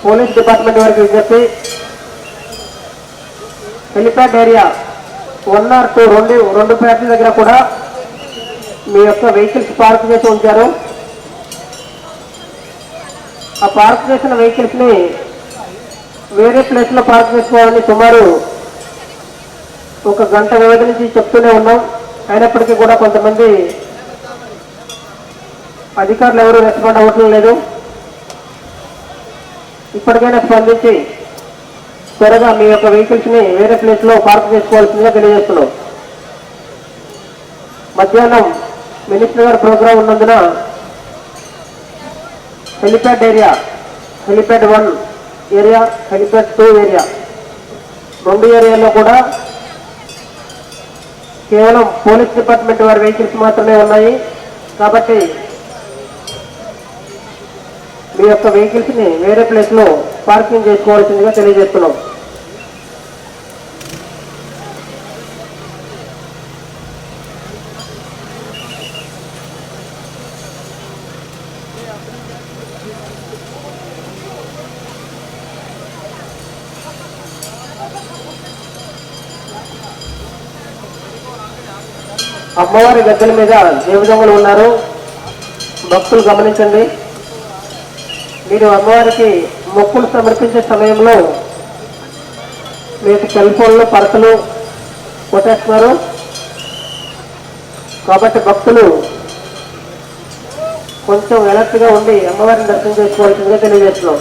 Police department వారికి విజ్ఞప్తి, helipad area 1 or 2 రెండు ప్యాడ్ల దగ్గర కూడా మీ యొక్క వెహికల్స్ పార్క్ చేసి ఉంచారు. ఆ పార్క్ చేసిన వెహికల్స్ ని వేరే ప్లేస్ లో పార్క్ చేసుకోవాలని సుమారు 1 గంట వ్యవధి నుంచి చెప్తూనే ఉన్నాం. అయినప్పటికీ కూడా కొంతమంది అధికారులు ఎవరు రెస్పాండ్ అవ్వట్లేదు లేదు. ఇప్పటికైనా స్పందించి త్వరగా మీ యొక్క వెహికల్స్ ని వేరే ప్లేస్ లో పార్క్ చేసుకోవాల్సిందిగా తెలియజేస్తున్నాం. మధ్యాహ్నం మినిస్టర్ గారి ప్రోగ్రాం ఉన్నందున helipad area, helipad 1 area, helipad 2 area, 2 ఏరియాలో కూడా కేవలం పోలీస్ డిపార్ట్మెంట్ వారి వెహికల్స్ మాత్రమే ఉన్నాయి. కాబట్టి మీ యొక్క వెహికల్స్ ని వేరే ప్లేస్ లో పార్కింగ్ చేసుకోవాల్సిందిగా తెలియజేస్తున్నాం. అమ్మవారి గద్దెల మీద దేవదొంగలు ఉన్నారు, భక్తులు గమనించండి. మీరు అమ్మవారికి మొక్కులు సమర్పించే సమయంలో మీకు సెల్ ఫోన్లో పర్సులు కొట్టేస్తున్నారు. కాబట్టి భక్తులు కొంచెం అలర్ట్గా ఉండి అమ్మవారిని దర్శనం చేసుకోవాల్సిందిగా తెలియజేస్తున్నాం.